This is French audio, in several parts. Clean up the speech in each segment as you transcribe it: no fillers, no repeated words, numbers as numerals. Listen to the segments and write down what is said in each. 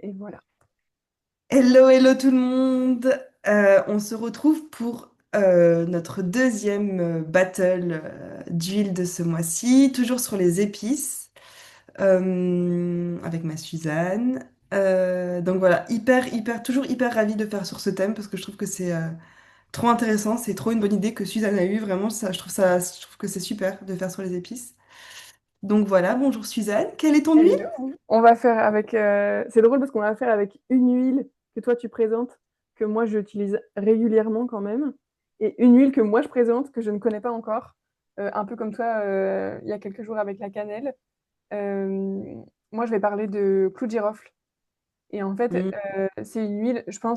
Et voilà. Hello, hello tout le monde. On se retrouve pour notre deuxième battle d'huile de ce mois-ci, toujours sur les épices, avec ma Suzanne. Donc voilà, toujours hyper ravie de faire sur ce thème parce que je trouve que c'est trop intéressant, c'est trop une bonne idée que Suzanne a eue. Vraiment, je trouve que c'est super de faire sur les épices. Donc voilà, bonjour Suzanne, quelle est ton huile? Hello. On va faire avec. C'est drôle parce qu'on va faire avec une huile que toi tu présentes, que moi j'utilise régulièrement quand même, et une huile que moi je présente, que je ne connais pas encore, un peu comme toi il y a quelques jours avec la cannelle. Euh, Moi je vais parler de clou de girofle. Et en fait, Mm. c'est une huile, enfin,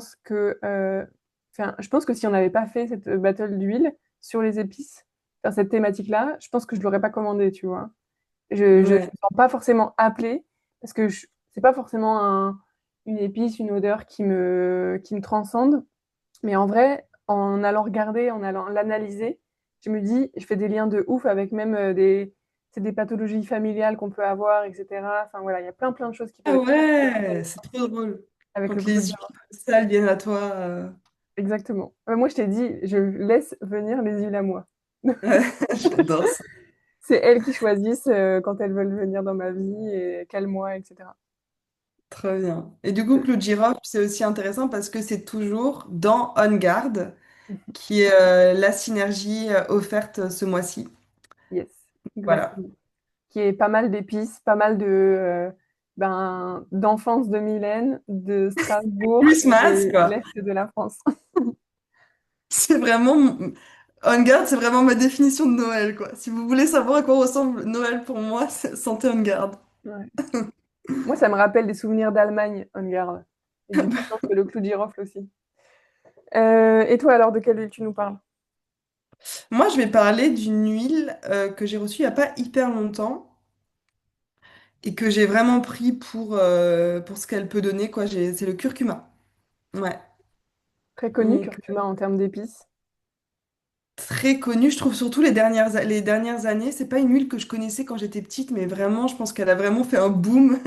je pense que si on n'avait pas fait cette battle d'huile sur les épices, sur cette thématique-là, je pense que je l'aurais pas commandé, tu vois. Je me Ouais. sens pas forcément appelée parce que c'est pas forcément une épice, une odeur qui me transcende. Mais en vrai, en allant regarder, en allant l'analyser, je me dis, je fais des liens de ouf avec même c'est des pathologies familiales qu'on peut avoir, etc. Enfin voilà, il y a plein plein de choses qui peuvent Ah être ouais, c'est trop drôle. avec le Quand les clou de huiles girofle. sales viennent à toi. Exactement. Moi, je t'ai dit, je laisse venir les huiles à moi. Ouais, j'adore ça. C'est elles qui choisissent quand elles veulent venir dans ma vie et quel mois, etc. Très bien. Et du coup, Clou de Girofle, c'est aussi intéressant parce que c'est toujours dans On Guard, qui est la synergie offerte ce mois-ci. Yes, Voilà. exactement. Qui est pas mal d'épices, pas mal de d'enfance de Mylène, de Strasbourg et Christmas, de quoi. l'Est de la France. C'est vraiment... On Guard, c'est vraiment ma définition de Noël, quoi. Si vous voulez savoir à quoi ressemble Noël pour moi, sentez On Guard. Ouais. Moi, ça me rappelle des souvenirs d'Allemagne, On garde. Et du coup, je pense que le clou de girofle aussi. Et toi, alors, de quelle huile tu nous parles? Moi, je vais parler d'une huile que j'ai reçue il n'y a pas hyper longtemps et que j'ai vraiment pris pour ce qu'elle peut donner, quoi. C'est le curcuma. Ouais. Très connu, Donc, curcuma en termes d'épices. très connue, je trouve surtout les dernières années. C'est pas une huile que je connaissais quand j'étais petite, mais vraiment, je pense qu'elle a vraiment fait un boom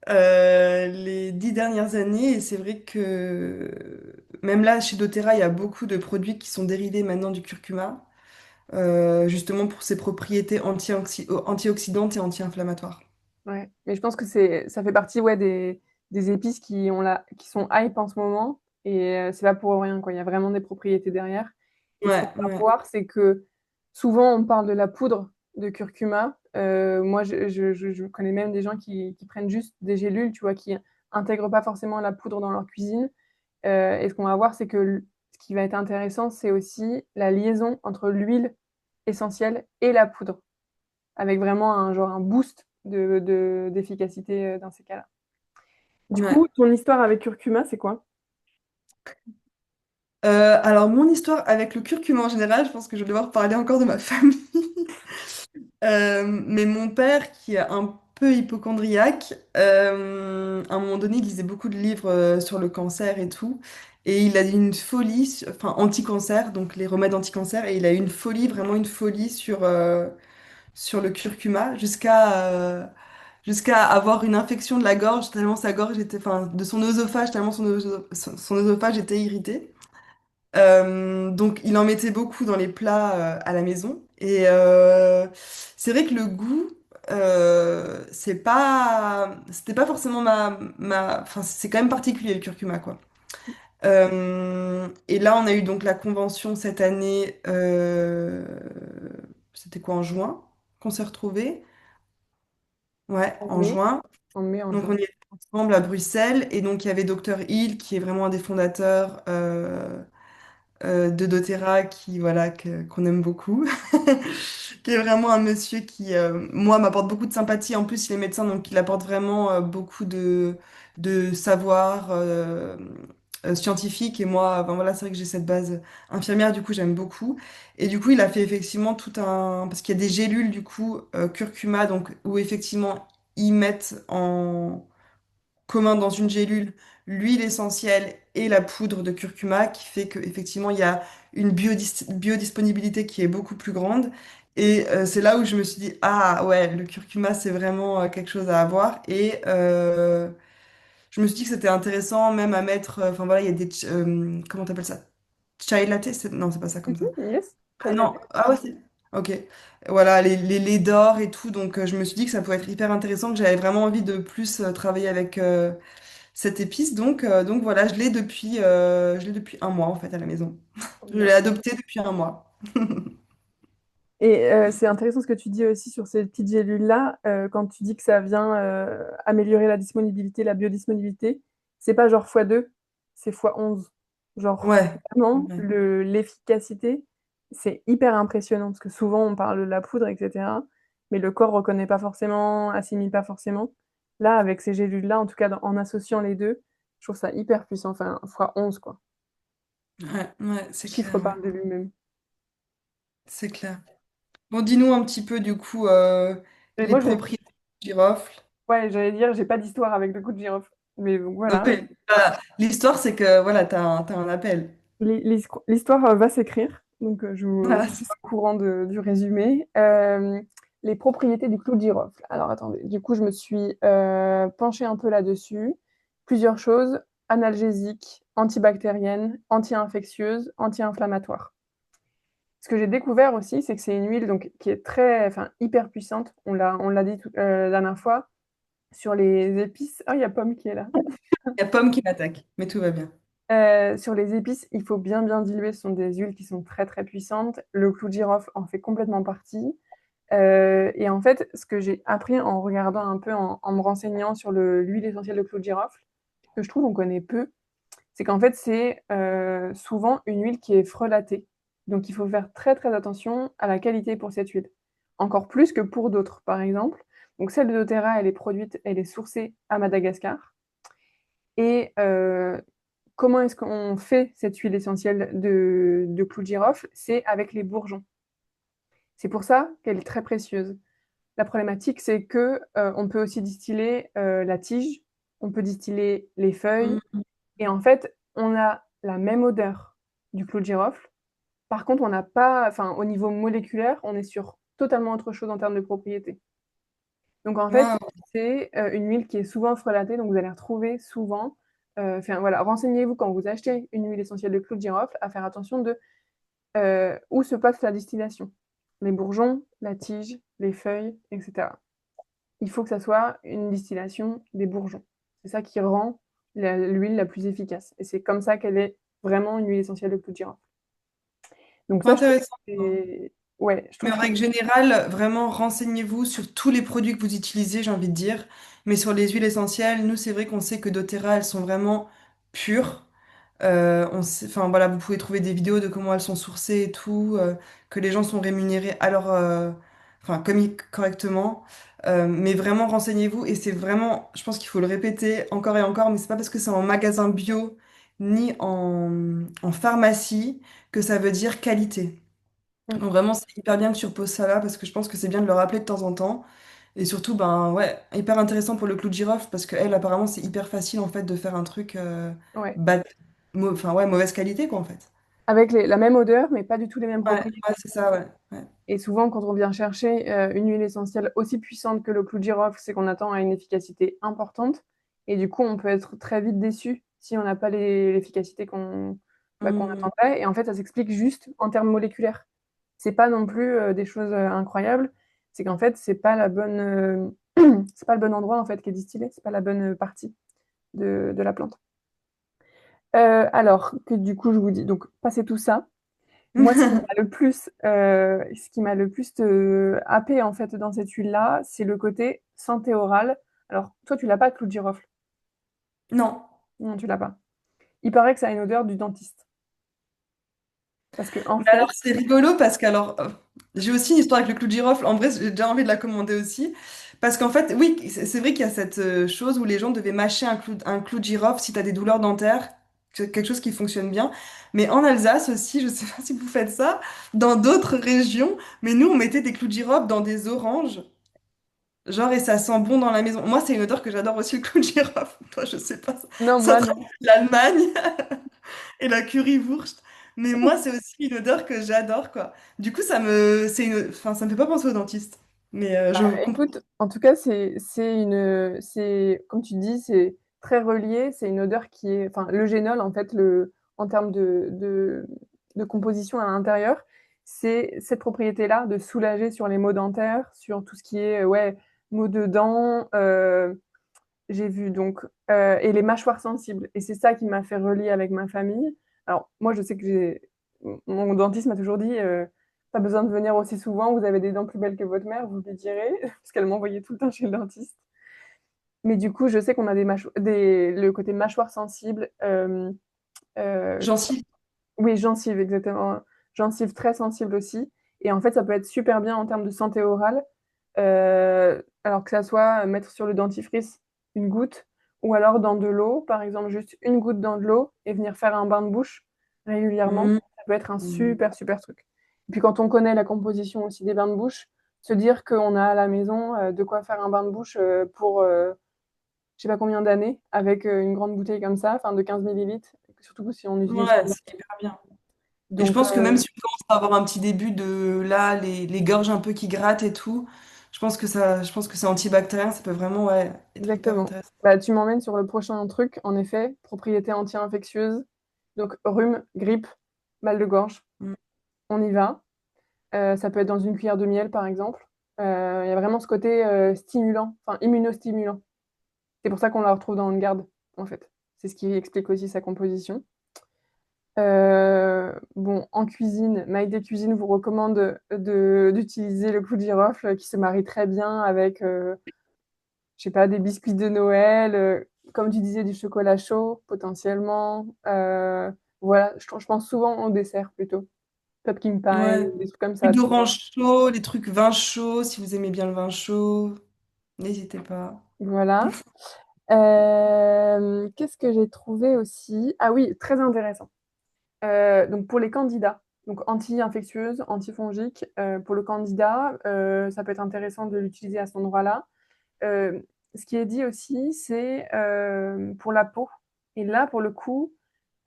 les 10 dernières années. Et c'est vrai que même là, chez doTERRA, il y a beaucoup de produits qui sont dérivés maintenant du curcuma, justement pour ses propriétés antioxydantes et anti-inflammatoires. Ouais. Mais je pense que ça fait partie ouais, des épices qui sont hype en ce moment. Et c'est pas pour rien, quoi. Il y a vraiment des propriétés derrière. Et ce qu'on Ouais, va ouais, voir, c'est que souvent, on parle de la poudre de curcuma. Moi, je connais même des gens qui prennent juste des gélules, tu vois, qui intègrent pas forcément la poudre dans leur cuisine. Et ce qu'on va voir, c'est que ce qui va être intéressant, c'est aussi la liaison entre l'huile essentielle et la poudre, avec vraiment un boost d'efficacité dans ces cas-là. Du ouais. coup, ton histoire avec curcuma, c'est quoi? Alors, mon histoire avec le curcuma en général, je pense que je vais devoir parler encore de ma famille. Mais mon père, qui est un peu hypochondriaque, à un moment donné, il lisait beaucoup de livres sur le cancer et tout. Et il a eu une folie, enfin anti-cancer, donc les remèdes anti-cancer, et il a eu une folie, vraiment une folie sur le curcuma, jusqu'à avoir une infection de la gorge, tellement sa gorge était, enfin, de son œsophage, tellement son œsophage était irrité. Donc il en mettait beaucoup dans les plats à la maison. Et c'est vrai que le goût, c'était pas forcément enfin c'est quand même particulier le curcuma quoi. Et là on a eu donc la convention cette année, c'était quoi en juin qu'on s'est retrouvés? Ouais, En en mai, juin. en Donc on juin. y était ensemble à Bruxelles et donc il y avait Dr Hill qui est vraiment un des fondateurs. De doTERRA qui voilà qu'on aime beaucoup qui est vraiment un monsieur qui moi m'apporte beaucoup de sympathie en plus il est médecin donc il apporte vraiment beaucoup de savoir scientifique et moi ben voilà c'est vrai que j'ai cette base infirmière du coup j'aime beaucoup et du coup il a fait effectivement tout un parce qu'il y a des gélules du coup curcuma donc où effectivement ils mettent en commun dans une gélule l'huile essentielle et la poudre de curcuma qui fait qu'effectivement il y a une biodisponibilité qui est beaucoup plus grande. Et c'est là où je me suis dit, ah ouais, le curcuma c'est vraiment quelque chose à avoir. Et je me suis dit que c'était intéressant même à mettre, enfin voilà, il y a des, comment t'appelles ça? Chai latte? Non, c'est pas ça comme ça. Mhm, yes, Ah chai non, latte. ah ouais, c'est... Ok. Voilà, les laits d'or et tout, donc je me suis dit que ça pouvait être hyper intéressant, que j'avais vraiment envie de plus travailler avec cette épice, donc voilà, je l'ai depuis un mois en fait à la maison. Trop Je l'ai bien. adopté depuis un mois. Et c'est intéressant ce que tu dis aussi sur ces petites gélules-là, quand tu dis que ça vient améliorer la disponibilité, la biodisponibilité, c'est pas genre x2, c'est x11. Genre, Ouais. vraiment, Ouais. l'efficacité, c'est hyper impressionnant, parce que souvent on parle de la poudre, etc., mais le corps reconnaît pas forcément, assimile pas forcément. Là, avec ces gélules-là, en tout cas en associant les deux, je trouve ça hyper puissant, enfin, x11, quoi. Ouais, ouais, Le c'est chiffre clair, ouais. parle de lui-même. C'est clair. Bon, dis-nous un petit peu du coup Et les moi, propriétés du girofle. ouais, j'allais dire, j'ai pas d'histoire avec le coup de girofle. Mais donc, voilà. Oui. L'histoire, c'est que voilà, t'as un appel. L'histoire va s'écrire. Donc, je Voilà, suis c'est ça. au courant du résumé. Les propriétés du clou de girofle. Alors, attendez. Du coup, je me suis penchée un peu là-dessus. Plusieurs choses. Analgésique, antibactérienne, anti-infectieuse, anti-inflammatoire. Ce que j'ai découvert aussi, c'est que c'est une huile donc, qui est très, enfin, hyper puissante. On l'a dit la dernière fois. Sur les épices. Ah, il y a Pomme qui est là. Il y a Pomme qui m'attaque, mais tout va bien. Sur les épices, il faut bien bien diluer. Ce sont des huiles qui sont très très puissantes. Le clou de girofle en fait complètement partie. Et en fait, ce que j'ai appris en regardant un peu, en me renseignant sur l'huile essentielle de clou de girofle, que je trouve on connaît peu, c'est qu'en fait c'est souvent une huile qui est frelatée. Donc il faut faire très très attention à la qualité pour cette huile. Encore plus que pour d'autres, par exemple. Donc celle de doTERRA, elle est produite, elle est sourcée à Madagascar. Et comment est-ce qu'on fait cette huile essentielle de clou de girofle? C'est avec les bourgeons. C'est pour ça qu'elle est très précieuse. La problématique, c'est que on peut aussi distiller la tige, on peut distiller les feuilles, Mm. et en fait, on a la même odeur du clou de girofle. Par contre, on n'a pas, enfin, au niveau moléculaire, on est sur totalement autre chose en termes de propriété. Donc en fait, Waouh. c'est une huile qui est souvent frelatée, donc vous allez retrouver souvent. Enfin voilà, renseignez-vous quand vous achetez une huile essentielle de clou de girofle à faire attention de où se passe la distillation. Les bourgeons, la tige, les feuilles, etc. Il faut que ça soit une distillation des bourgeons. C'est ça qui rend l'huile la plus efficace. Et c'est comme ça qu'elle est vraiment une huile essentielle de clou de girofle. Donc ça, je trouve que Intéressant. c'est... Ouais, je Mais trouve en que règle générale, vraiment renseignez-vous sur tous les produits que vous utilisez, j'ai envie de dire. Mais sur les huiles essentielles, nous, c'est vrai qu'on sait que doTERRA, elles sont vraiment pures. Enfin voilà, vous pouvez trouver des vidéos de comment elles sont sourcées et tout, que les gens sont rémunérés enfin correctement. Mais vraiment renseignez-vous et c'est vraiment, je pense qu'il faut le répéter encore et encore, mais c'est pas parce que c'est en magasin bio ni en pharmacie que ça veut dire qualité. mm, Donc vraiment, c'est hyper bien que tu reposes ça là parce que je pense que c'est bien de le rappeler de temps en temps. Et surtout, ben ouais, hyper intéressant pour le clou de girofle parce que elle, apparemment, c'est hyper facile en fait de faire un truc ouais. bas, enfin ouais, mauvaise qualité quoi en fait. Avec la même odeur, mais pas du tout les mêmes Ouais, propriétés. ouais, c'est ça, ouais. Ouais. Et souvent, quand on vient chercher une huile essentielle aussi puissante que le clou de girofle, c'est qu'on attend à une efficacité importante. Et du coup, on peut être très vite déçu si on n'a pas l'efficacité qu'on Hmm. attendrait. Et en fait, ça s'explique juste en termes moléculaires. C'est pas non plus des choses incroyables. C'est qu'en fait, c'est pas la bonne, c'est pas le bon endroit en fait qui est distillé. C'est pas la bonne partie de la plante. Alors que du coup, je vous dis, donc, passez tout ça. Moi, ce qui m'a le plus happé en fait dans cette huile-là, c'est le côté santé orale. Alors, toi, tu l'as pas, clou de girofle. Non. Non, tu l'as pas. Il paraît que ça a une odeur du dentiste. Parce que en Mais fait, alors, c'est rigolo parce que alors, j'ai aussi une histoire avec le clou de girofle. En vrai, j'ai déjà envie de la commander aussi. Parce qu'en fait, oui, c'est vrai qu'il y a cette chose où les gens devaient mâcher un clou de girofle si tu as des douleurs dentaires. C'est quelque chose qui fonctionne bien. Mais en Alsace aussi, je sais pas si vous faites ça, dans d'autres régions, mais nous, on mettait des clous de girofle dans des oranges. Genre, et ça sent bon dans la maison. Moi, c'est une odeur que j'adore aussi, le clou de girofle. Toi, je sais pas. non, Ça moi te non. rappelle l'Allemagne et la currywurst. Mais moi, c'est aussi une odeur que j'adore, quoi. Du coup, enfin, ça me fait pas penser au dentiste. Mais je Bah, comprends. écoute, en tout cas, c'est comme tu dis, c'est très relié. C'est une odeur qui est, enfin, le génol, en fait, en termes de composition à l'intérieur, c'est cette propriété-là de soulager sur les maux dentaires, sur tout ce qui est, ouais, maux de dents. J'ai vu donc, et les mâchoires sensibles. Et c'est ça qui m'a fait relier avec ma famille. Alors, moi, je sais que mon dentiste m'a toujours dit, pas besoin de venir aussi souvent, vous avez des dents plus belles que votre mère, vous lui direz, parce qu'elle m'envoyait tout le temps chez le dentiste. Mais du coup, je sais qu'on a le côté mâchoire sensible, euh, Gencives. oui, gencive, exactement. Gencive très sensible aussi. Et en fait, ça peut être super bien en termes de santé orale. Alors que ça soit mettre sur le dentifrice une goutte, ou alors dans de l'eau, par exemple, juste une goutte dans de l'eau et venir faire un bain de bouche régulièrement. Mm. Ça peut être un Mm. super, super truc. Et puis quand on connaît la composition aussi des bains de bouche, se dire qu'on a à la maison de quoi faire un bain de bouche pour je sais pas combien d'années, avec une grande bouteille comme ça, enfin de 15 millilitres, surtout si on utilise ça Ouais, bien. c'est hyper bien. Et je Donc, pense que même si on commence à avoir un petit début de là, les gorges un peu qui grattent et tout, je pense que c'est antibactérien, ça peut vraiment ouais, être hyper exactement. intéressant. Bah, tu m'emmènes sur le prochain truc, en effet, propriété anti-infectieuse. Donc, rhume, grippe, mal de gorge, Mm. on y va. Ça peut être dans une cuillère de miel, par exemple. Il y a vraiment ce côté stimulant, enfin immunostimulant. C'est pour ça qu'on la retrouve dans le garde, en fait. C'est ce qui explique aussi sa composition. Bon, en cuisine, Maïté Cuisine vous recommande d'utiliser le clou de girofle qui se marie très bien avec, je sais pas, des biscuits de Noël, comme tu disais, du chocolat chaud, potentiellement. Voilà, je pense souvent au dessert plutôt. Pumpkin pie, Ouais. des trucs comme Jus ça, tu vois. d'orange chaud, les trucs vin chaud, si vous aimez bien le vin chaud, n'hésitez pas. Voilà. Qu'est-ce que j'ai trouvé aussi? Ah oui, très intéressant. Donc pour les candidats, donc anti-infectieuse, antifongique, pour le candidat, ça peut être intéressant de l'utiliser à cet endroit-là. Euh, Ce qui est dit aussi, c'est pour la peau. Et là, pour le coup,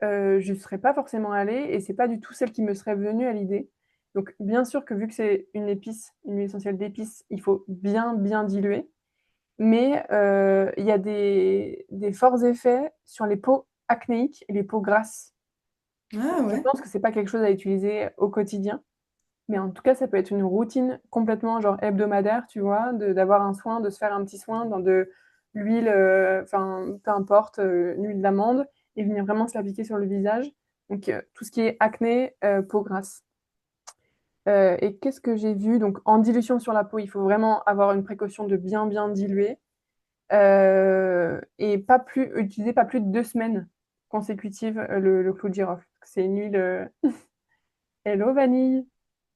je ne serais pas forcément allée et c'est pas du tout celle qui me serait venue à l'idée. Donc, bien sûr que vu que c'est une épice, une huile essentielle d'épices, il faut bien, bien diluer. Mais il y a des forts effets sur les peaux acnéiques et les peaux grasses. Ah Je ouais. pense que c'est pas quelque chose à utiliser au quotidien, mais en tout cas, ça peut être une routine complètement genre hebdomadaire, tu vois, d'avoir un soin, de se faire un petit soin dans de l'huile, enfin, peu importe, une huile d'amande, et venir vraiment se l'appliquer sur le visage. Donc, tout ce qui est acné, peau grasse. Et qu'est-ce que j'ai vu? Donc, en dilution sur la peau, il faut vraiment avoir une précaution de bien, bien diluer. Et utiliser pas plus de 2 semaines consécutives le clou de girofle. C'est une huile. Hello vanille.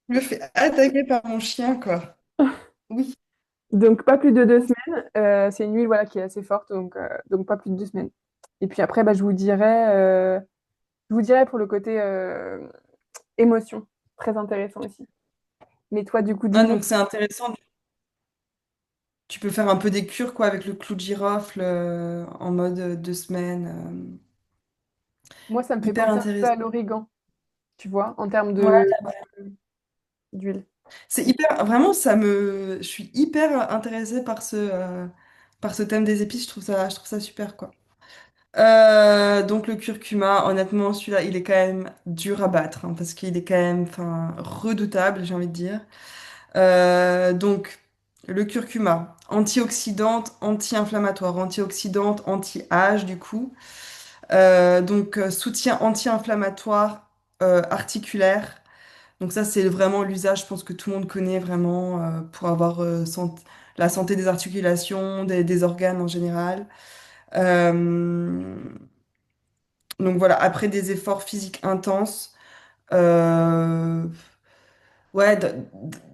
Je me fais attaquer par mon chien, quoi. Oui. Donc pas plus de 2 semaines. C'est une huile voilà, qui est assez forte, donc pas plus de 2 semaines. Et puis après, bah, je vous dirais pour le côté émotion, très intéressant aussi. Mais toi, du coup, Ah, dis-moi. donc c'est intéressant. Tu peux faire un peu des cures, quoi, avec le clou de girofle en mode 2 semaines. Moi, ça me fait Hyper penser un peu intéressant. à l'origan, tu vois, en termes Ouais. d'huile. C'est hyper, vraiment, je suis hyper intéressée par ce thème des épices. Je trouve ça super, quoi. Donc le curcuma, honnêtement, celui-là, il est quand même dur à battre, hein, parce qu'il est quand même, enfin, redoutable, j'ai envie de dire. Donc le curcuma, antioxydante, anti-inflammatoire, antioxydante, anti-âge, du coup. Soutien anti-inflammatoire articulaire. Donc ça, c'est vraiment l'usage, je pense que tout le monde connaît vraiment pour avoir la santé des articulations, des organes en général. Euh, donc voilà, après des efforts physiques intenses, euh, ouais,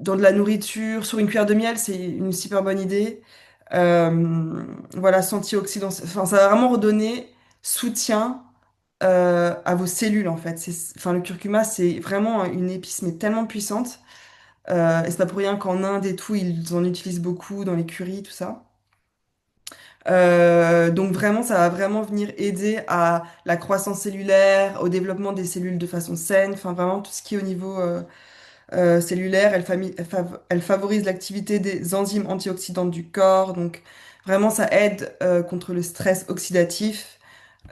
dans de la nourriture, sur une cuillère de miel, c'est une super bonne idée. Voilà, antioxydant, enfin, ça va vraiment redonner soutien à vos cellules en fait. Enfin, le curcuma, c'est vraiment une épice mais tellement puissante. Et c'est pas pour rien qu'en Inde et tout, ils en utilisent beaucoup dans les currys, tout ça. Donc vraiment, ça va vraiment venir aider à la croissance cellulaire, au développement des cellules de façon saine, enfin vraiment tout ce qui est au niveau cellulaire. Elle favorise l'activité des enzymes antioxydantes du corps, donc Vraiment, ça aide contre le stress oxydatif.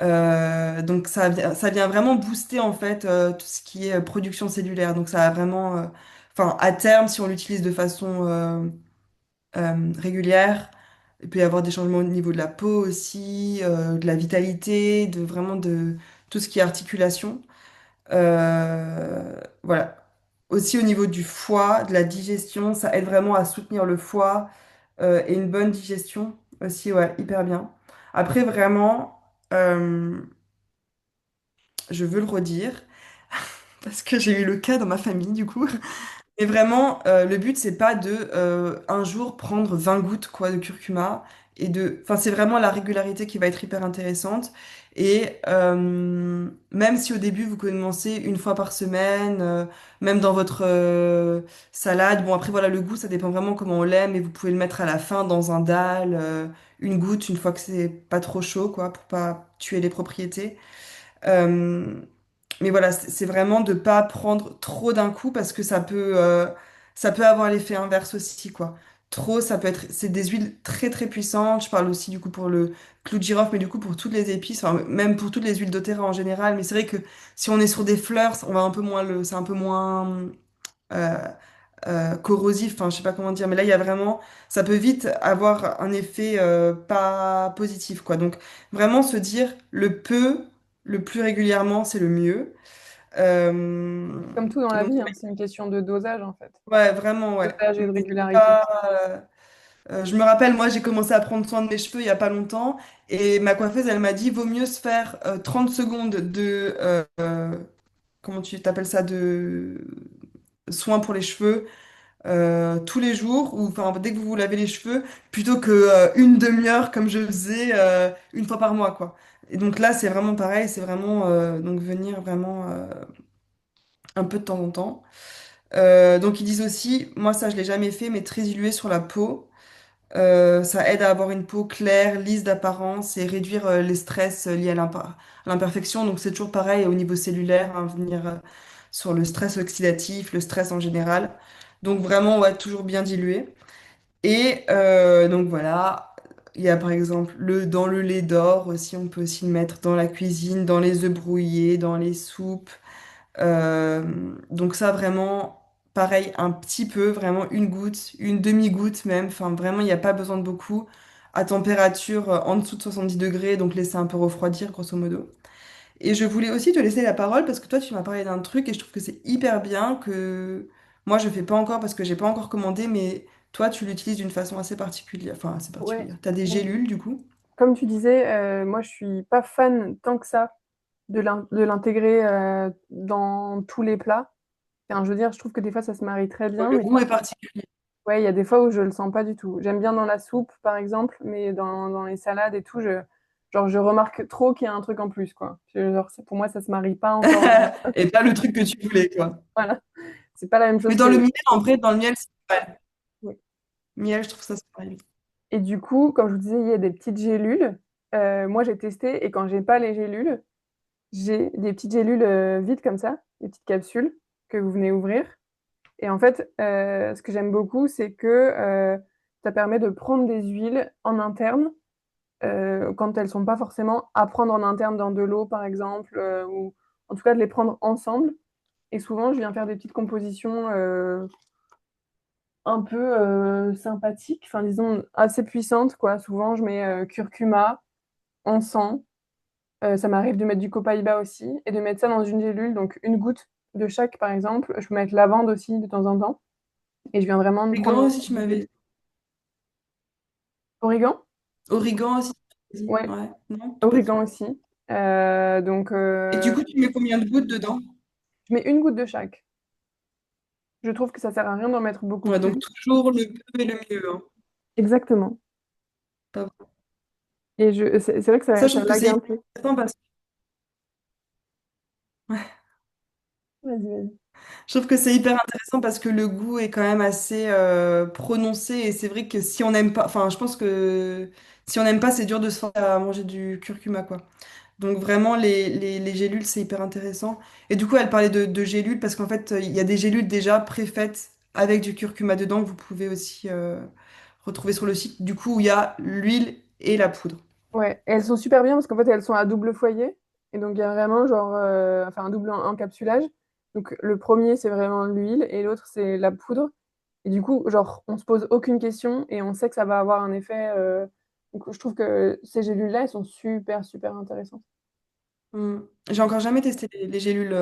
Donc ça vient vraiment booster en fait tout ce qui est production cellulaire. Donc ça a vraiment, enfin à terme, si on l'utilise de façon régulière, il peut y avoir des changements au niveau de la peau aussi, de la vitalité, de vraiment de tout ce qui est articulation. Voilà. Aussi au niveau du foie, de la digestion, ça aide vraiment à soutenir le foie et une bonne digestion aussi, ouais, hyper bien. Après, vraiment, je veux le redire, parce que j'ai eu le cas dans ma famille, du coup. Et vraiment, le but, c'est pas de un jour prendre 20 gouttes quoi, de curcuma. Enfin, c'est vraiment la régularité qui va être hyper intéressante. Et même si au début, vous commencez une fois par semaine, même dans votre salade, bon, après, voilà, le goût, ça dépend vraiment comment on l'aime. Et vous pouvez le mettre à la fin dans un dalle, une goutte, une fois que c'est pas trop chaud, quoi, pour pas tuer les propriétés. Euh, mais voilà, c'est vraiment de pas prendre trop d'un coup parce que ça peut avoir l'effet inverse aussi, quoi. Trop, ça peut être, c'est des huiles très très puissantes. Je parle aussi du coup pour le clou de girofle, mais du coup pour toutes les épices, enfin, même pour toutes les huiles doTERRA en général. Mais c'est vrai que si on est sur des fleurs, on va un peu moins c'est un peu moins euh, corrosif. Enfin, je sais pas comment dire, mais là il y a vraiment, ça peut vite avoir un effet pas positif, quoi. Donc vraiment se dire le peu, le plus régulièrement, c'est le mieux. Euh, Comme tout dans la donc, vie, hein, c'est une question de dosage en fait. ouais, vraiment, ouais. Dosage et de Mais c'est régularité. pas, je me rappelle, moi, j'ai commencé à prendre soin de mes cheveux il y a pas longtemps et ma coiffeuse, elle m'a dit, vaut mieux se faire 30 secondes de, comment tu t'appelles ça, de soins pour les cheveux tous les jours ou enfin dès que vous vous lavez les cheveux plutôt que une demi-heure comme je faisais une fois par mois, quoi. Et donc là, c'est vraiment pareil, c'est vraiment donc venir vraiment un peu de temps en temps. Donc ils disent aussi, moi ça je l'ai jamais fait, mais très dilué sur la peau. Ça aide à avoir une peau claire, lisse d'apparence et réduire les stress liés à l'imperfection. Donc c'est toujours pareil au niveau cellulaire, hein, venir sur le stress oxydatif, le stress en général. Donc vraiment, ouais, toujours bien dilué. Et donc voilà, il y a par exemple dans le lait d'or aussi, on peut aussi le mettre dans la cuisine, dans les œufs brouillés, dans les soupes. Euh, donc ça vraiment, pareil, un petit peu, vraiment une goutte, une demi-goutte même, enfin vraiment il n'y a pas besoin de beaucoup, à température en dessous de 70 degrés, donc laisser un peu refroidir grosso modo. Et je voulais aussi te laisser la parole parce que toi tu m'as parlé d'un truc et je trouve que c'est hyper bien que moi je fais pas encore parce que j'ai pas encore commandé, mais toi tu l'utilises d'une façon assez particulière, enfin assez Ouais. particulière. T'as des gélules du coup? Comme tu disais, moi je suis pas fan tant que ça de l'intégrer dans tous les plats. Enfin, je veux dire, je trouve que des fois ça se marie très bien, Le mais goût est parfois, particulier. ouais, il y a des fois où je le sens pas du tout. J'aime bien dans la soupe, par exemple, mais dans les salades et tout, genre, je remarque trop qu'il y a un truc en plus, quoi. Genre, pour moi, ça se marie pas encore bien. Et pas le truc que tu voulais, quoi. Voilà, c'est pas la même Mais chose dans le que. miel, en vrai, dans le miel, c'est pareil. Oui. Miel, je trouve ça c'est pareil. Et du coup, comme je vous disais, il y a des petites gélules. Moi, j'ai testé et quand j'ai pas les gélules, j'ai des petites gélules vides comme ça, des petites capsules que vous venez ouvrir. Et en fait, ce que j'aime beaucoup, c'est que ça permet de prendre des huiles en interne quand elles sont pas forcément à prendre en interne dans de l'eau, par exemple, ou en tout cas de les prendre ensemble. Et souvent, je viens faire des petites compositions un peu sympathiques, enfin disons assez puissantes, quoi. Souvent, je mets curcuma, encens. Ça m'arrive de mettre du copaïba aussi et de mettre ça dans une gélule, donc une goutte de chaque, par exemple. Je peux mettre lavande aussi de temps en temps. Et je viens vraiment de Origan prendre aussi, tu une gélule. m'avais. Origan? Origan aussi. Ouais, Ouais, non, t'as pas dit. origan aussi. Donc, Et du coup, tu mets combien de gouttes dedans? je mets une goutte de chaque. Je trouve que ça sert à rien d'en mettre beaucoup Ouais, donc plus. toujours le peu et le mieux, hein. Exactement. Pas- Et c'est vrai que Ça, je ça trouve que lag c'est un peu. intéressant parce que Vas-y, vas-y. je trouve que c'est hyper intéressant parce que le goût est quand même assez prononcé et c'est vrai que si on n'aime pas, enfin, je pense que si on n'aime pas, c'est dur de se faire à manger du curcuma, quoi. Donc vraiment, les gélules, c'est hyper intéressant. Et du coup, elle parlait de gélules parce qu'en fait, il y a des gélules déjà préfaites avec du curcuma dedans que vous pouvez aussi retrouver sur le site, du coup, où il y a l'huile et la poudre. Ouais, et elles sont super bien parce qu'en fait, elles sont à double foyer. Et donc, il y a vraiment genre, enfin, un double encapsulage. Donc, le premier, c'est vraiment l'huile et l'autre, c'est la poudre. Et du coup, genre, on se pose aucune question et on sait que ça va avoir un effet. Donc, je trouve que ces gélules-là, elles sont super, super intéressantes. Hmm. J'ai encore jamais testé les gélules,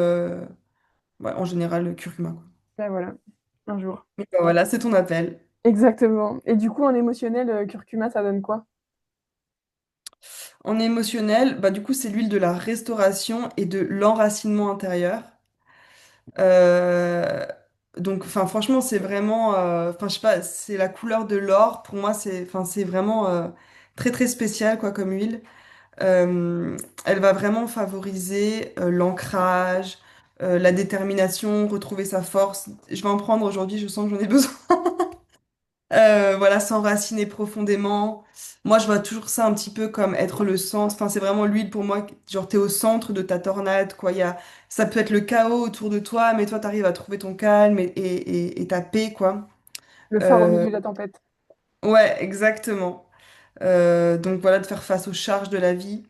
ouais, en général, le curcuma, quoi. Là, voilà, un jour. Donc, bah, voilà, c'est ton appel. Exactement. Et du coup, en émotionnel, curcuma, ça donne quoi? En émotionnel, bah, du coup, c'est l'huile de la restauration et de l'enracinement intérieur. Euh, donc, enfin, franchement, c'est vraiment, enfin, je sais pas, c'est la couleur de l'or. Pour moi, enfin, c'est vraiment très, très spécial, quoi, comme huile. Euh, Elle va vraiment favoriser l'ancrage, la détermination, retrouver sa force. Je vais en prendre aujourd'hui, je sens que j'en ai besoin. Voilà, s'enraciner profondément. Moi, je vois toujours ça un petit peu comme être le centre. Enfin, c'est vraiment l'huile pour moi. Genre, t'es au centre de ta tornade, quoi. Ça peut être le chaos autour de toi, mais toi, t'arrives à trouver ton calme et ta paix, quoi. Le phare au Euh, milieu de la tempête. ouais, exactement. Donc voilà, de faire face aux charges de la vie.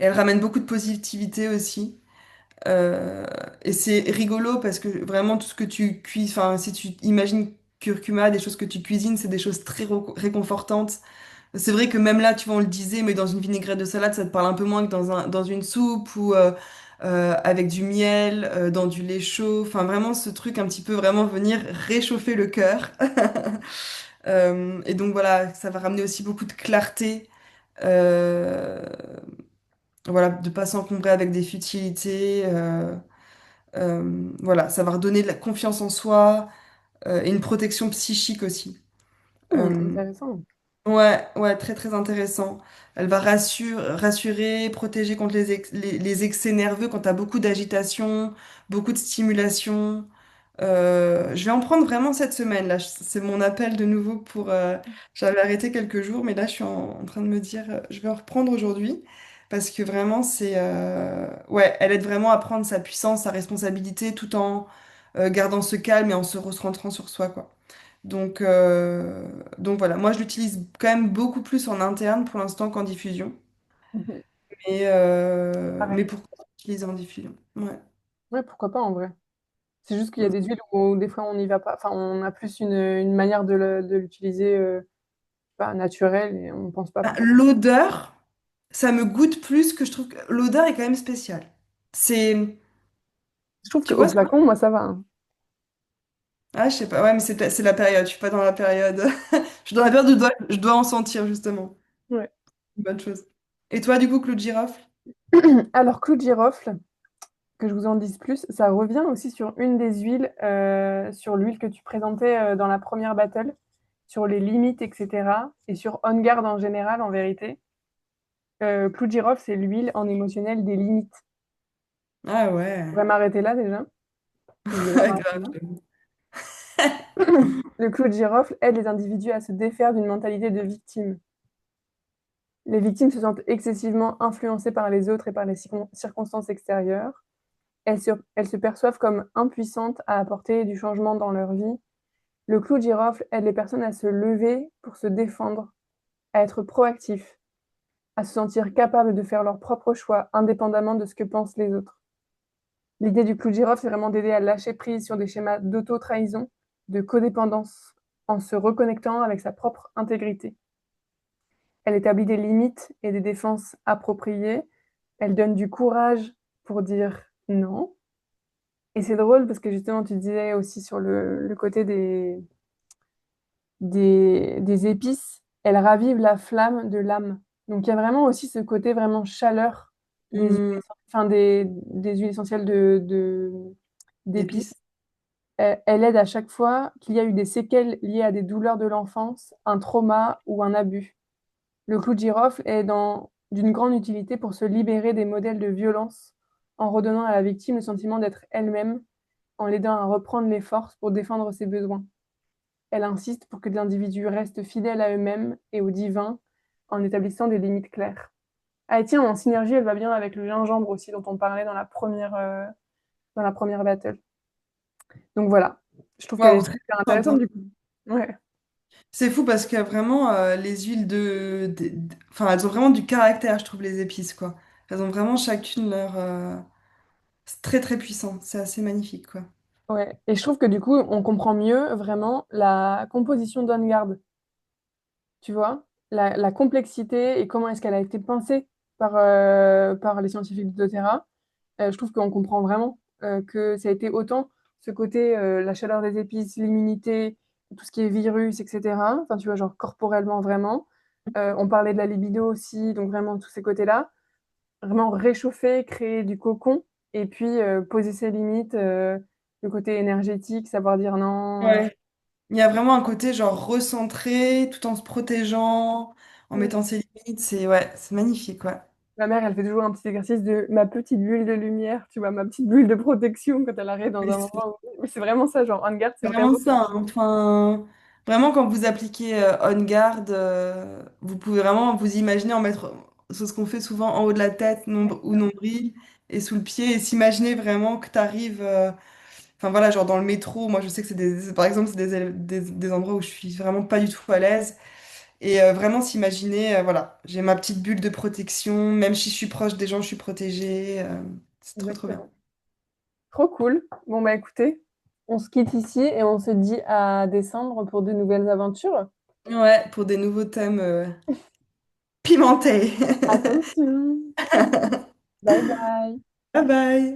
Et elle ramène beaucoup de positivité aussi. Euh, et c'est rigolo parce que vraiment tout ce que tu cuis, enfin si tu imagines curcuma, des choses que tu cuisines, c'est des choses très réconfortantes. C'est vrai que même là, tu vois, on le disait, mais dans une vinaigrette de salade, ça te parle un peu moins que dans une soupe ou avec du miel, dans du lait chaud. Enfin, vraiment ce truc un petit peu vraiment venir réchauffer le cœur. Et donc voilà, ça va ramener aussi beaucoup de clarté. Euh, voilà, de pas s'encombrer avec des futilités. Voilà, ça va redonner de la confiance en soi et une protection psychique aussi. Euh, Intéressant. ouais, ouais, très très intéressant. Elle va rassurer, protéger contre les excès nerveux quand tu as beaucoup d'agitation, beaucoup de stimulation. Je vais en prendre vraiment cette semaine. Là, c'est mon appel de nouveau pour. J'avais arrêté quelques jours, mais là, je suis en train de me dire, je vais en reprendre aujourd'hui parce que vraiment, ouais, elle aide vraiment à prendre sa puissance, sa responsabilité, tout en gardant ce calme et en se recentrant sur soi, quoi. Donc, euh, donc voilà, moi, je l'utilise quand même beaucoup plus en interne pour l'instant qu'en diffusion. Mais Pareil. pourquoi l'utiliser en diffusion? Ouais. Ouais, pourquoi pas en vrai. C'est juste qu'il y a des huiles où des fois on n'y va pas. Enfin, on a plus une manière de l'utiliser pas naturelle et on pense pas Ah, forcément. l'odeur. Ça me goûte plus que je trouve que l'odeur est quand même spéciale. C'est, Je trouve tu qu'au vois, flacon, moi, ça va, hein. ah, je sais pas, ouais, mais c'est la période, je suis pas dans la période. Je suis dans la période où je dois en sentir, justement. Ouais. Une bonne chose. Et toi, du coup, Clou de girofle? Alors, clou de girofle, que je vous en dise plus, ça revient aussi sur une des huiles, sur l'huile que tu présentais dans la première battle, sur les limites, etc. Et sur On Guard en général, en vérité. Clou de girofle, c'est l'huile en émotionnel des limites. Ah On ouais. va m'arrêter là déjà. Donc, je vais Ouais, m'arrêter grave. là. Le clou de girofle aide les individus à se défaire d'une mentalité de victime. Les victimes se sentent excessivement influencées par les autres et par les circonstances extérieures. Elles se perçoivent comme impuissantes à apporter du changement dans leur vie. Le clou de girofle aide les personnes à se lever pour se défendre, à être proactifs, à se sentir capables de faire leurs propres choix indépendamment de ce que pensent les autres. L'idée du clou de girofle, c'est vraiment d'aider à lâcher prise sur des schémas d'auto-trahison, de codépendance, en se reconnectant avec sa propre intégrité. Elle établit des limites et des défenses appropriées. Elle donne du courage pour dire non. Et c'est drôle parce que justement, tu disais aussi sur le côté des épices, elles ravivent la flamme de l'âme. Donc il y a vraiment aussi ce côté vraiment chaleur des huiles, Hmm, enfin, des huiles essentielles d'épices. d'épices. Elle aide à chaque fois qu'il y a eu des séquelles liées à des douleurs de l'enfance, un trauma ou un abus. Le clou de girofle est d'une grande utilité pour se libérer des modèles de violence en redonnant à la victime le sentiment d'être elle-même, en l'aidant à reprendre les forces pour défendre ses besoins. Elle insiste pour que les individus restent fidèles à eux-mêmes et au divin en établissant des limites claires. Ah et tiens, en synergie, elle va bien avec le gingembre aussi dont on parlait dans la première battle. Donc voilà, je trouve qu'elle est Waouh, très super sympa. intéressante du coup. Ouais. C'est fou parce que vraiment, les huiles enfin, elles ont vraiment du caractère, je trouve, les épices, quoi. Elles ont vraiment chacune leur... C'est très, très puissant. C'est assez magnifique, quoi. Ouais. Et je trouve que du coup, on comprend mieux vraiment la composition d'On Guard, tu vois, la complexité et comment est-ce qu'elle a été pensée par les scientifiques de doTERRA. Je trouve qu'on comprend vraiment que ça a été autant ce côté, la chaleur des épices, l'immunité, tout ce qui est virus, etc. Enfin, tu vois, genre corporellement vraiment. On parlait de la libido aussi, donc vraiment tous ces côtés-là. Vraiment réchauffer, créer du cocon, et puis poser ses limites, le côté énergétique, savoir dire non. Ouais. Il y a vraiment un côté genre recentré, tout en se protégeant, en Mm. mettant ses limites. C'est ouais, c'est magnifique, ouais. Ma mère, elle fait toujours un petit exercice de ma petite bulle de lumière, tu vois, ma petite bulle de protection quand elle arrive dans Oui, un moment où... Mais c'est vraiment ça, genre, On Guard, c'est c'est vraiment vraiment... ça, hein. Enfin, vraiment, quand vous appliquez On Guard, vous pouvez vraiment vous imaginer en mettre, c'est ce qu'on fait souvent en haut de la tête ou nombril et sous le pied, et s'imaginer vraiment que tu arrives, enfin voilà, genre dans le métro. Moi, je sais que par exemple, c'est des endroits où je suis vraiment pas du tout à l'aise. Et vraiment s'imaginer, voilà, j'ai ma petite bulle de protection, même si je suis proche des gens, je suis protégée. C'est trop, trop bien. Exactement. Trop cool. Bon, bah écoutez, on se quitte ici et on se dit à décembre pour de nouvelles aventures. Ouais, pour des nouveaux thèmes pimentés. Attention. Bye bye. Bye bye.